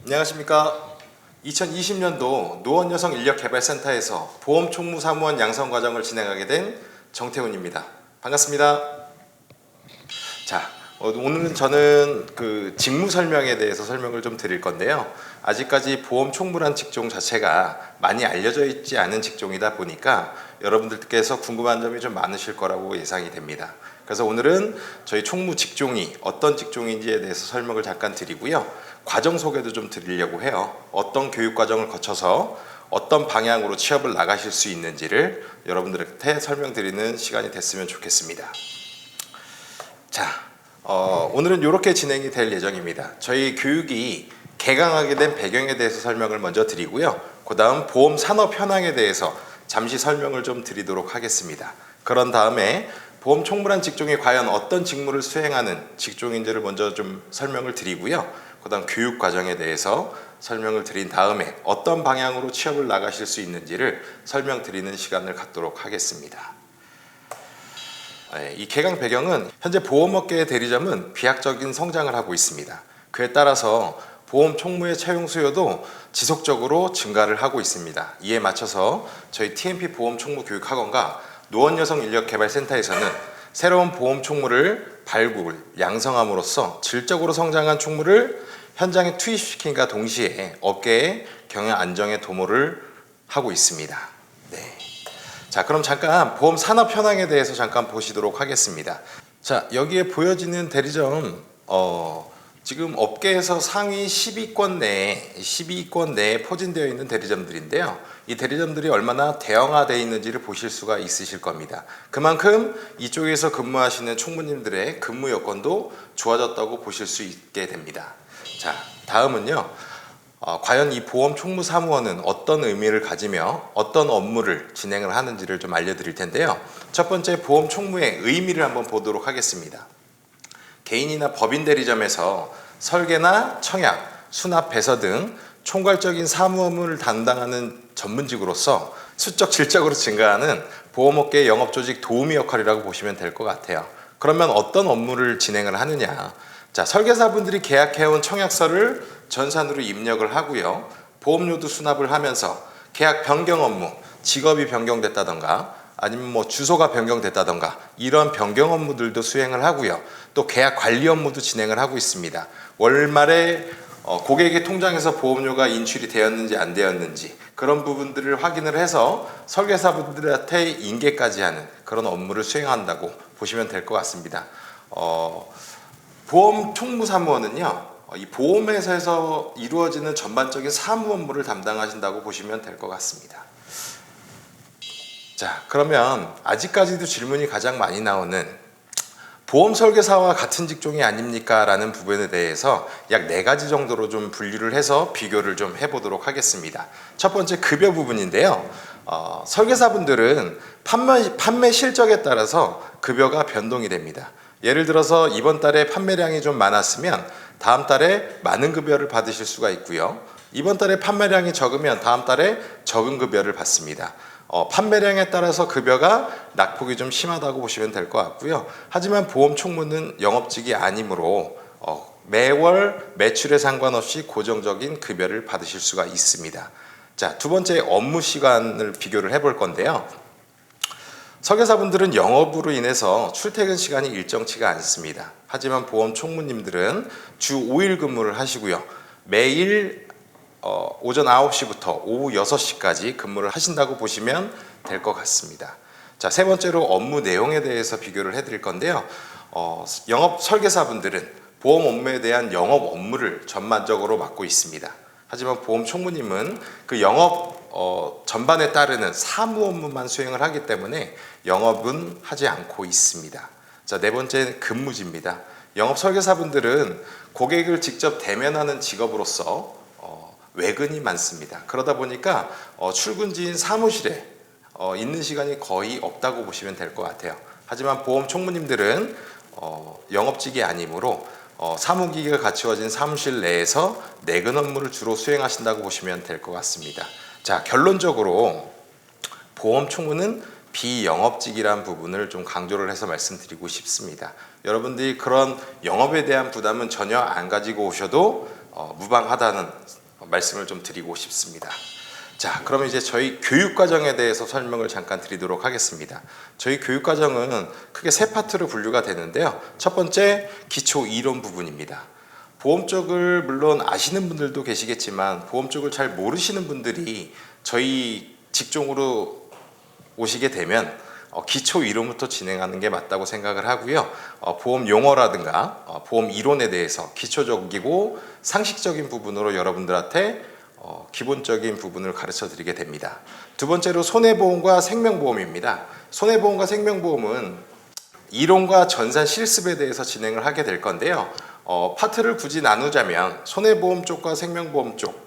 안녕하십니까. 2020년도 노원여성인력개발센터에서 보험총무사무원 양성과정을 진행하게 된 정태훈입니다. 반갑습니다. 자, 오늘은 저는 그 직무 설명에 대해서 설명을 좀 드릴 건데요. 아직까지 보험총무란 직종 자체가 많이 알려져 있지 않은 직종이다 보니까 여러분들께서 궁금한 점이 좀 많으실 거라고 예상이 됩니다. 그래서 오늘은 저희 총무 직종이 어떤 직종인지에 대해서 설명을 잠깐 드리고요. 과정 소개도 좀 드리려고 해요. 어떤 교육 과정을 거쳐서 어떤 방향으로 취업을 나가실 수 있는지를 여러분들한테 설명드리는 시간이 됐으면 좋겠습니다. 자, 오늘은 이렇게 진행이 될 예정입니다. 저희 교육이 개강하게 된 배경에 대해서 설명을 먼저 드리고요. 그 다음 보험 산업 현황에 대해서 잠시 설명을 좀 드리도록 하겠습니다. 그런 다음에 보험 총무란 직종이 과연 어떤 직무를 수행하는 직종인지를 먼저 좀 설명을 드리고요. 그 다음 교육 과정에 대해서 설명을 드린 다음에 어떤 방향으로 취업을 나가실 수 있는지를 설명드리는 시간을 갖도록 하겠습니다. 이 개강 배경은 현재 보험업계의 대리점은 비약적인 성장을 하고 있습니다. 그에 따라서 보험 총무의 채용 수요도 지속적으로 증가를 하고 있습니다. 이에 맞춰서 저희 TMP 보험 총무 교육학원과 노원여성인력개발센터에서는 새로운 보험 총무를 발굴, 양성함으로써 질적으로 성장한 총무를 현장에 투입시킴과 동시에 업계의 경영 안정에 도모를 하고 있습니다. 네. 자, 그럼 잠깐 보험 산업 현황에 대해서 잠깐 보시도록 하겠습니다. 자, 여기에 보여지는 대리점 지금 업계에서 상위 10위권 내에 포진되어 있는 대리점들인데요. 이 대리점들이 얼마나 대형화되어 있는지를 보실 수가 있으실 겁니다. 그만큼 이쪽에서 근무하시는 총무님들의 근무 여건도 좋아졌다고 보실 수 있게 됩니다. 자, 다음은요. 과연 이 보험 총무사무원은 어떤 의미를 가지며 어떤 업무를 진행을 하는지를 좀 알려드릴 텐데요. 첫 번째 보험 총무의 의미를 한번 보도록 하겠습니다. 개인이나 법인 대리점에서 설계나 청약, 수납, 배서 등 총괄적인 사무 업무를 담당하는 전문직으로서 수적 질적으로 증가하는 보험업계의 영업조직 도우미 역할이라고 보시면 될 것 같아요. 그러면 어떤 업무를 진행을 하느냐? 자, 설계사분들이 계약해온 청약서를 전산으로 입력을 하고요. 보험료도 수납을 하면서 계약 변경 업무, 직업이 변경됐다던가 아니면 뭐 주소가 변경됐다던가 이런 변경 업무들도 수행을 하고요. 또 계약 관리 업무도 진행을 하고 있습니다. 월말에 고객의 통장에서 보험료가 인출이 되었는지 안 되었는지 그런 부분들을 확인을 해서 설계사분들한테 인계까지 하는 그런 업무를 수행한다고 보시면 될 것 같습니다. 보험 총무사무원은요. 이 보험회사에서 이루어지는 전반적인 사무 업무를 담당하신다고 보시면 될 것 같습니다. 자, 그러면 아직까지도 질문이 가장 많이 나오는 보험 설계사와 같은 직종이 아닙니까? 라는 부분에 대해서 약 4가지 정도로 좀 분류를 해서 비교를 좀 해보도록 하겠습니다. 첫 번째 급여 부분인데요. 설계사분들은 판매 실적에 따라서 급여가 변동이 됩니다. 예를 들어서 이번 달에 판매량이 좀 많았으면 다음 달에 많은 급여를 받으실 수가 있고요. 이번 달에 판매량이 적으면 다음 달에 적은 급여를 받습니다. 판매량에 따라서 급여가 낙폭이 좀 심하다고 보시면 될 것 같고요. 하지만 보험 총무는 영업직이 아니므로 매월 매출에 상관없이 고정적인 급여를 받으실 수가 있습니다. 자, 두 번째 업무 시간을 비교를 해볼 건데요. 설계사분들은 영업으로 인해서 출퇴근 시간이 일정치가 않습니다. 하지만 보험 총무님들은 주 5일 근무를 하시고요. 매일 오전 9시부터 오후 6시까지 근무를 하신다고 보시면 될 것 같습니다. 자, 세 번째로 업무 내용에 대해서 비교를 해드릴 건데요. 영업 설계사분들은 보험 업무에 대한 영업 업무를 전반적으로 맡고 있습니다. 하지만 보험 총무님은 그 영업 전반에 따르는 사무 업무만 수행을 하기 때문에 영업은 하지 않고 있습니다. 자, 네 번째 근무지입니다. 영업 설계사분들은 고객을 직접 대면하는 직업으로서 외근이 많습니다. 그러다 보니까 출근지인 사무실에 있는 시간이 거의 없다고 보시면 될 것 같아요. 하지만 보험 총무님들은 영업직이 아니므로 사무기계가 갖추어진 사무실 내에서 내근 업무를 주로 수행하신다고 보시면 될 것 같습니다. 자, 결론적으로 보험 총무는 비영업직이라는 부분을 좀 강조를 해서 말씀드리고 싶습니다. 여러분들이 그런 영업에 대한 부담은 전혀 안 가지고 오셔도 무방하다는 말씀을 좀 드리고 싶습니다. 자, 그러면 이제 저희 교육과정에 대해서 설명을 잠깐 드리도록 하겠습니다. 저희 교육과정은 크게 세 파트로 분류가 되는데요. 첫 번째, 기초 이론 부분입니다. 보험 쪽을 물론 아시는 분들도 계시겠지만 보험 쪽을 잘 모르시는 분들이 저희 직종으로 오시게 되면 기초 이론부터 진행하는 게 맞다고 생각을 하고요. 보험 용어라든가 보험 이론에 대해서 기초적이고 상식적인 부분으로 여러분들한테 기본적인 부분을 가르쳐 드리게 됩니다. 두 번째로 손해보험과 생명보험입니다. 손해보험과 생명보험은 이론과 전산 실습에 대해서 진행을 하게 될 건데요. 파트를 굳이 나누자면 손해보험 쪽과 생명보험 쪽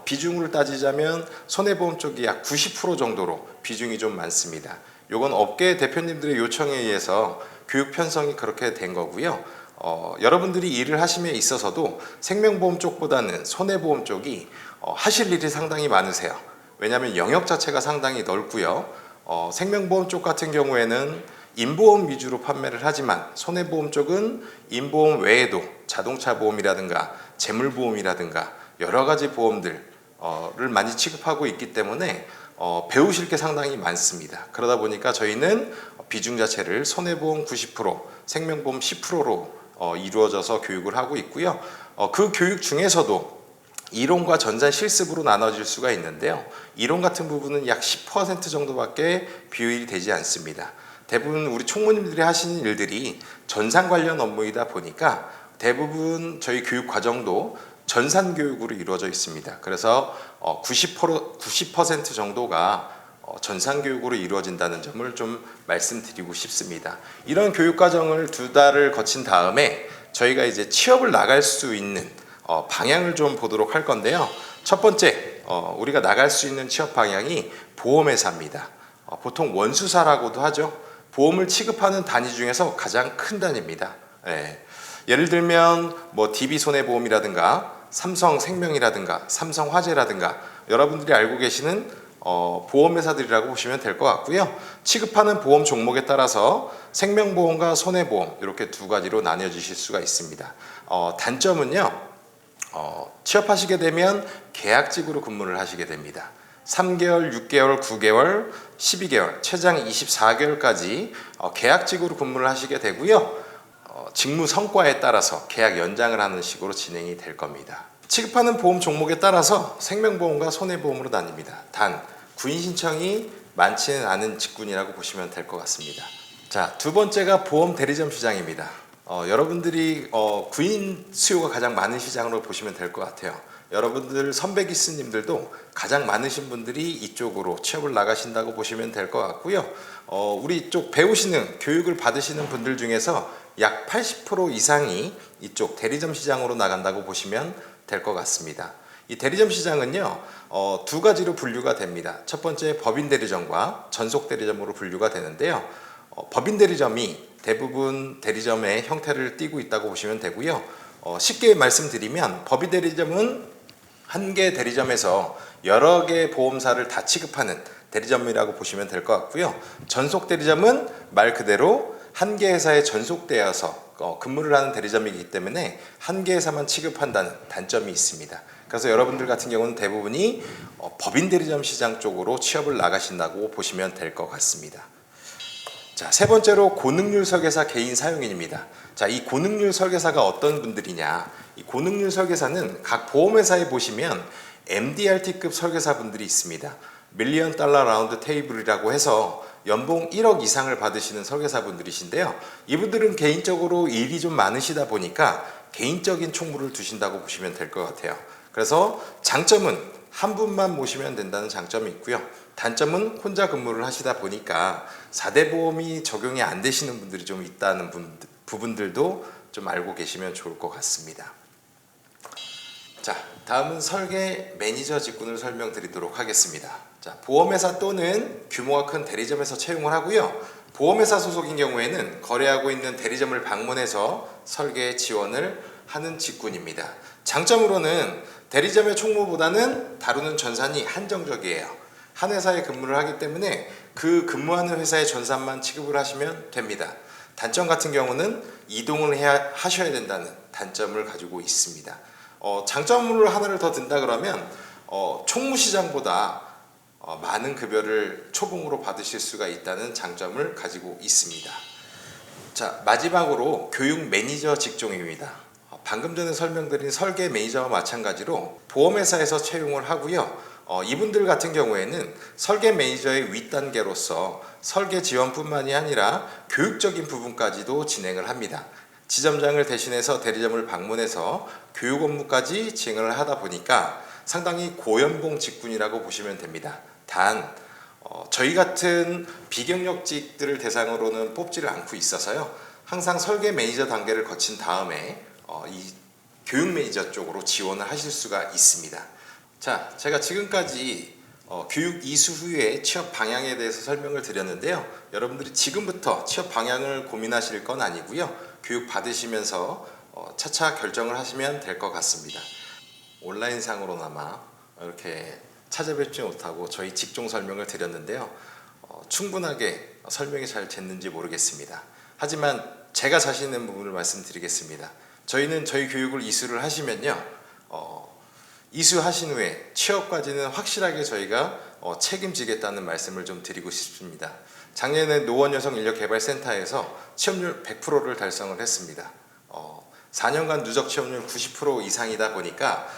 비중을 따지자면 손해보험 쪽이 약 90% 정도로 비중이 좀 많습니다. 요건 업계 대표님들의 요청에 의해서 교육 편성이 그렇게 된 거고요. 여러분들이 일을 하심에 있어서도 생명보험 쪽보다는 손해보험 쪽이 하실 일이 상당히 많으세요. 왜냐하면 영역 자체가 상당히 넓고요. 생명보험 쪽 같은 경우에는 인보험 위주로 판매를 하지만 손해보험 쪽은 인보험 외에도 자동차 보험이라든가 재물보험이라든가 여러 가지 보험들을 많이 취급하고 있기 때문에 배우실 게 상당히 많습니다. 그러다 보니까 저희는 비중 자체를 손해보험 90%, 생명보험 10%로 이루어져서 교육을 하고 있고요. 그 교육 중에서도 이론과 전산 실습으로 나눠질 수가 있는데요. 이론 같은 부분은 약 10% 정도밖에 비율이 되지 않습니다. 대부분 우리 총무님들이 하시는 일들이 전산 관련 업무이다 보니까 대부분 저희 교육 과정도 전산 교육으로 이루어져 있습니다. 그래서 90% 정도가 전산 교육으로 이루어진다는 점을 좀 말씀드리고 싶습니다. 이런 교육 과정을 2달을 거친 다음에 저희가 이제 취업을 나갈 수 있는 방향을 좀 보도록 할 건데요. 첫 번째, 우리가 나갈 수 있는 취업 방향이 보험회사입니다. 보통 원수사라고도 하죠. 보험을 취급하는 단위 중에서 가장 큰 단위입니다. 예를 들면 DB손해보험이라든가 삼성생명이라든가 삼성화재라든가 여러분들이 알고 계시는 보험회사들이라고 보시면 될 것 같고요. 취급하는 보험 종목에 따라서 생명보험과 손해보험 이렇게 두 가지로 나뉘어지실 수가 있습니다. 단점은요. 취업하시게 되면 계약직으로 근무를 하시게 됩니다. 3개월, 6개월, 9개월, 12개월, 최장 24개월까지 계약직으로 근무를 하시게 되고요. 직무 성과에 따라서 계약 연장을 하는 식으로 진행이 될 겁니다. 취급하는 보험 종목에 따라서 생명보험과 손해보험으로 나뉩니다. 단 구인 신청이 많지는 않은 직군이라고 보시면 될 것 같습니다. 자, 두 번째가 보험 대리점 시장입니다. 여러분들이 구인 수요가 가장 많은 시장으로 보시면 될 것 같아요. 여러분들 선배 기수님들도 가장 많으신 분들이 이쪽으로 취업을 나가신다고 보시면 될 것 같고요. 우리 쪽 배우시는 교육을 받으시는 분들 중에서 약 80% 이상이 이쪽 대리점 시장으로 나간다고 보시면 될 것 같습니다. 이 대리점 시장은요 2가지로 분류가 됩니다. 첫 번째 법인 대리점과 전속 대리점으로 분류가 되는데요. 법인 대리점이 대부분 대리점의 형태를 띠고 있다고 보시면 되고요. 쉽게 말씀드리면 법인 대리점은 한 개 대리점에서 여러 개 보험사를 다 취급하는 대리점이라고 보시면 될 것 같고요. 전속 대리점은 말 그대로 한 개 회사에 전속되어서 근무를 하는 대리점이기 때문에 한 개 회사만 취급한다는 단점이 있습니다. 그래서 여러분들 같은 경우는 대부분이 법인 대리점 시장 쪽으로 취업을 나가신다고 보시면 될 것 같습니다. 자, 세 번째로 고능률 설계사 개인 사용인입니다. 자, 이 고능률 설계사가 어떤 분들이냐? 이 고능률 설계사는 각 보험회사에 보시면 MDRT급 설계사분들이 있습니다. 밀리언 달러 라운드 테이블이라고 해서 연봉 1억 이상을 받으시는 설계사분들이신데요. 이분들은 개인적으로 일이 좀 많으시다 보니까 개인적인 총무를 두신다고 보시면 될 것 같아요. 그래서 장점은 한 분만 모시면 된다는 장점이 있고요. 단점은 혼자 근무를 하시다 보니까 4대 보험이 적용이 안 되시는 분들이 좀 있다는 부분들도 좀 알고 계시면 좋을 것 같습니다. 자, 다음은 설계 매니저 직군을 설명드리도록 하겠습니다. 자, 보험회사 또는 규모가 큰 대리점에서 채용을 하고요. 보험회사 소속인 경우에는 거래하고 있는 대리점을 방문해서 설계 지원을 하는 직군입니다. 장점으로는 대리점의 총무보다는 다루는 전산이 한정적이에요. 한 회사에 근무를 하기 때문에 그 근무하는 회사의 전산만 취급을 하시면 됩니다. 단점 같은 경우는 이동을 하셔야 된다는 단점을 가지고 있습니다. 장점을 하나를 더 든다 그러면 총무시장보다 많은 급여를 초봉으로 받으실 수가 있다는 장점을 가지고 있습니다. 자, 마지막으로 교육 매니저 직종입니다. 방금 전에 설명드린 설계 매니저와 마찬가지로 보험회사에서 채용을 하고요. 이분들 같은 경우에는 설계 매니저의 윗단계로서 설계 지원뿐만이 아니라 교육적인 부분까지도 진행을 합니다. 지점장을 대신해서 대리점을 방문해서 교육 업무까지 진행을 하다 보니까 상당히 고연봉 직군이라고 보시면 됩니다. 단 저희 같은 비경력직들을 대상으로는 뽑지를 않고 있어서요. 항상 설계 매니저 단계를 거친 다음에 이 교육 매니저 쪽으로 지원을 하실 수가 있습니다. 자, 제가 지금까지 교육 이수 후에 취업 방향에 대해서 설명을 드렸는데요. 여러분들이 지금부터 취업 방향을 고민하실 건 아니고요. 교육 받으시면서 차차 결정을 하시면 될 것 같습니다. 온라인상으로나마 이렇게 찾아뵙지 못하고 저희 직종 설명을 드렸는데요. 충분하게 설명이 잘 됐는지 모르겠습니다. 하지만 제가 자신 있는 부분을 말씀드리겠습니다. 저희는 저희 교육을 이수를 하시면요. 이수하신 후에 취업까지는 확실하게 저희가 책임지겠다는 말씀을 좀 드리고 싶습니다. 작년에 노원여성인력개발센터에서 취업률 100%를 달성을 했습니다. 4년간 누적 취업률 90% 이상이다 보니까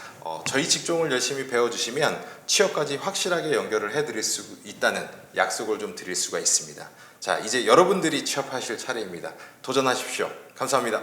저희 직종을 열심히 배워주시면 취업까지 확실하게 연결을 해드릴 수 있다는 약속을 좀 드릴 수가 있습니다. 자, 이제 여러분들이 취업하실 차례입니다. 도전하십시오. 감사합니다.